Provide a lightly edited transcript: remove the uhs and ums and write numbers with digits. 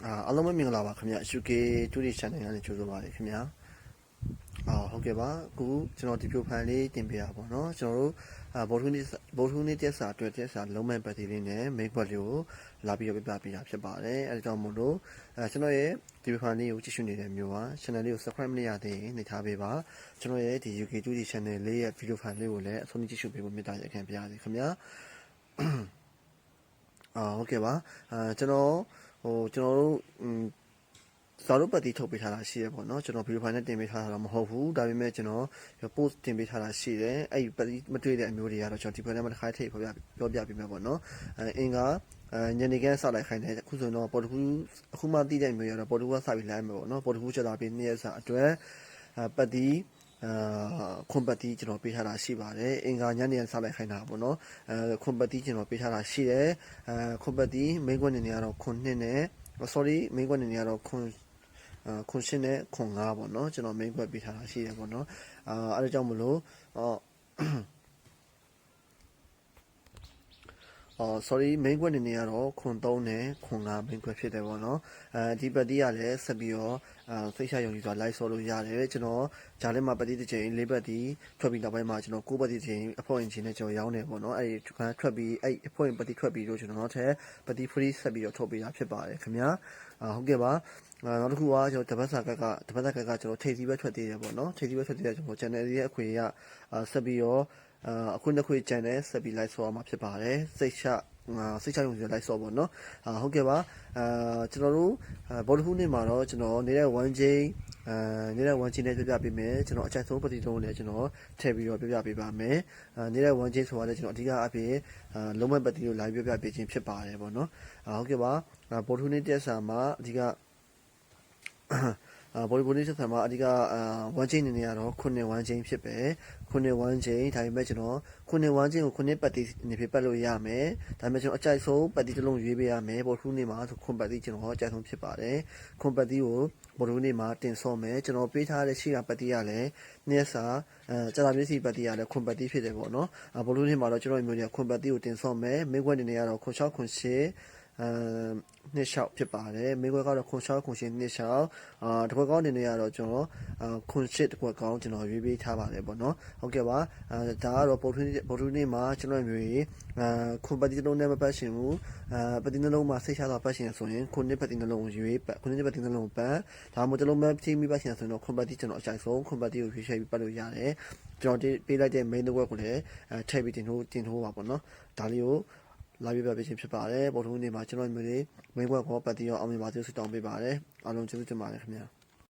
အားလုံးပဲမင်္ဂလာပါခင်ဗျာ UK 2D channel ကနေကြိုဆိုပါရစေခင်ဗျာဟုတ်ကဲ့ပါအခုကျွန်တော်ဒီပြိုဖန်လေးတင်ပြရပါတော့ကျွန်တော်တို့ဗုဒ္ဓဟူးနေ့တက်စာအတွက်တက်စာလုံးမဲ့ပတ်သေးလေးနဲ့မိတ်ဘက်လေးကိုလာပြီးတော့ပြပြပေးတာဖြစ်ပါတယ်အဲဒါကြောင့်မို့လို့ကျွန်တော်ရဲ့ဒီပြိုဖန်လေးကိုကြည့်ရှုနေတဲ့မျိုးပါ channel လေးကို subscribe မလုပ်ရသေးရင်နှိပ်ထားပေးပါကျွန်တော်ရဲ့ဒီ UK 2D channel လေးရဲ့ဗီဒီယိုဖိုင်လေးကိုလည်းအဆုံးထိကြည့်ရှုပေးဖို့မေတ္တာရပ်ခံပါရစေခင်ဗျာဟုတ်ကဲ့ပါကျွန်တော်တို့ဇာတ်ပတ်တီထုတ်ပေးထားတာရှိရပေါ့နော်ကျွန်တော်ဗီဒီယိုဖိုင်နဲ့တင်ပေးထားတာတော့မဟုတ်ဘူးဒါပေမဲ့ကျွန်တော် post တင်ပေးထားတာရှိတယ်အဲ့ဒီပတ်တီမတွေ့တဲ့အမျိုးတွေကတော့ကျွန်တော်ဒီဘက်ထဲမှာတစ်ခါထိပြောပြပေးမယ်ပေါ့နော်အင်္ဂါညနေခင်းစလိုက်ခိုင်းတယ်အခုဆိုရင်တော့ပေါ်တခုအခုမှသိတဲ့အမျိုးတွေကတော့ပေါ်တခုကစပြီးလိုက်မယ်ပေါ့နော်ပေါ်တခုချက်လာပြီးနေ့ရက်စာအတွက်ပတ်တီခွန်ပတ်တီကျွန်တော်ပေးထားတာရှိပါတယ်အင်္ဂါညနေစလိုက်ခိုင်းတာပေါ့နော်ခွန်ပတ်တီကျွန်တော်ပေးထားတာရှိတယ်ခွန်ပတ်တီမိန်းခွန်းနေနေကတော့ခွန်နှစ်နဲ့ sorry မိန်းခွန်းနေနေကတော့ခွန်ရှင်းနဲ့ခွန်9ပေါ့နော်ကျွန်တော်မိန်းခွန်းပေးထားတာရှိတယ်ပေါ့နော်အဲဒါကြောင့်မလို့sorry မိန်းခွန်းနေနေကတော့ခွန်3နဲ့ခွန်5မိန်းခွန်းဖြစ်တယ်ပေါ့နော်ဒီပတ်တီးကလည်းဆက်ပြီးတော့စိတ်ချယုံကြည်စွာ live ဆော်လို့ရတယ်ကျွန်တော်ဂျားထဲမှာပတ်တီးတစ်ချိန်၄ပတ်တီးထွက်ပြီးနောက်ပိုင်းမှာကျွန်တော်9ပတ်တီးတစ်ချိန်အဖို့အင်ဂျင်နဲ့ကျွန်တော်ရောင်းတယ်ပေါ့နော်အဲဒီထွက်ပြီးအဲ့အဖို့အင်ပတ်တီးထွက်ပြီးတော့ကျွန်တော်နောက်ထပ်ပတ်တီး free ဆက်ပြီးတော့ထုတ်ပေးတာဖြစ်ပါတယ်ခင်ဗျာဟုတ်ကဲ့ပါနောက်တစ်ခုကကျွန်တော်တပတ်စာကကျွန်တော်ထိပ်စီးပဲထွက်သေးတယ်ပေါ့နော်ထိပ်စီးပဲထွက်သေးတယ်ကျွန်တော် channel ရဲ့အခွင့်အရေးဆက်ပြီးတော့အခုနှစ်ခွေ channel ဆက်ပြီး live ဆော်မှာဖြစ်ပါတယ်စိတ်ချရုံစီ live ဆော်ပေါ့နော်ဟုတ်ကဲ့ပါကျွန်တော်တို့ဘောလ်ဟူးနေ့မှာတော့ကျွန်တော်နေတဲ့1 chain နေတဲ့1 chain နဲ့ပြပြပေးမယ်ကျွန်တော်အချက်ဆုံးပတိတုံးနဲ့ကျွန်တော်ထည့်ပြီးတော့ပြပြပေးပါမယ်နေတဲ့1 chain ဆိုတာလည်းကျွန်တော်အဓိကအဖြစ်လုံးဝပတိကို live ပြပြပေးခြင်းဖြစ်ပါတယ်ပေါ့နော်ဟုတ်ကဲ့ပါဘောလ်ဟူးနေ့တက်စာမှာအဓိကဘောလီဆက်ဆံမှာအဓိက1 chain နေနေရတော့ခုနှစ်1 chain ဖြစ်ပဲခုနှစ်1 chain ဒါပေမဲ့ကျွန်တော်ခုနှစ်1 chain ကိုခုနှစ်ပတ်တီနေဖြစ်ပတ်လို့ရမယ်ဒါပေမဲ့ကျွန်တော်အကြိုက်ဆုံးပတ်တီတစ်လုံးရွေးပေးရမယ်ဘောလ်နေမှာဆိုခွန်ပတ်တီကျွန်တော်အကြိုက်ဆုံးဖြစ်ပါတယ်ခွန်ပတ်တီကိုဘောလ်နေမှာတင်ဆော့မယ်ကျွန်တော်ပေးထားတဲ့ရှိတာပတ်တီကလည်းနေ့စာကြာလာပြည့်စီပတ်တီကလည်းခွန်ပတ်တီဖြစ်တယ်ပေါ့နော်ဘောလ်နေမှာတော့ကျွန်တော်မျိုးတွေကခွန်ပတ်တီကိုတင်ဆော့မယ်မိခွန်းနေနေရတော့ခွန်6ခွန်8နှစ်လျှောက်ဖြစ်ပါတယ်မိခွဲကတော့ခွန်6ခွန်8နှစ်လျှောက်တစ်ခွက်ကောင်းနေနေရတော့ကျွန်တော်ခွန်8တစ်ခွက်ကောင်းကျွန်တော်ရွေးပေးထားပါတယ်ပေါ့နော်ဟုတ်ကဲ့ပါဒါကတော့ဗုဒ္ဓနေ့မှာကျွန်တော်မျိုးကြီးခွန်ပတ်တီနှလုံးနဲ့မပတ်ရှင်ဘူးပတ်တီနှလုံးမှာစိတ်ချတော့ပတ်ရှင်ဆိုရင်ခွန်နှစ်ပတ်တီနှလုံးရွေးခွန်နှစ်ပတ်တီနှလုံးပတ်ဒါမှမဟုတ်တစ်လုံးပဲချိန်ပြီးပတ်ရှင်ဆိုရင်တော့ခွန်ပတ်တီကျွန်တော်အကြိုက်ဆုံးခွန်ပတ်တီကိုရွေးချယ်ပြီးပတ်လို့ရတယ်ကျွန်တော်ပေးလိုက်တဲ့ main တစ်ခွက်ကိုလည်းထည့်ပြီးတင်ထိုးပါပေါ့နော်ဒါလေးကိုလာပြပြပေးခြင်းဖြစ်ပါတယ်ဗုဒ္ဓဟူးနေ့မှာကျွန်တော်မျိုးလေးမိန်းခွက်ကောပတ်တီရောအောင်မြင်ပါစေဆုတောင်းပေးပါတယ်အားလုံးကျေးဇူးတင်ပါတယ်ခင်ဗျာ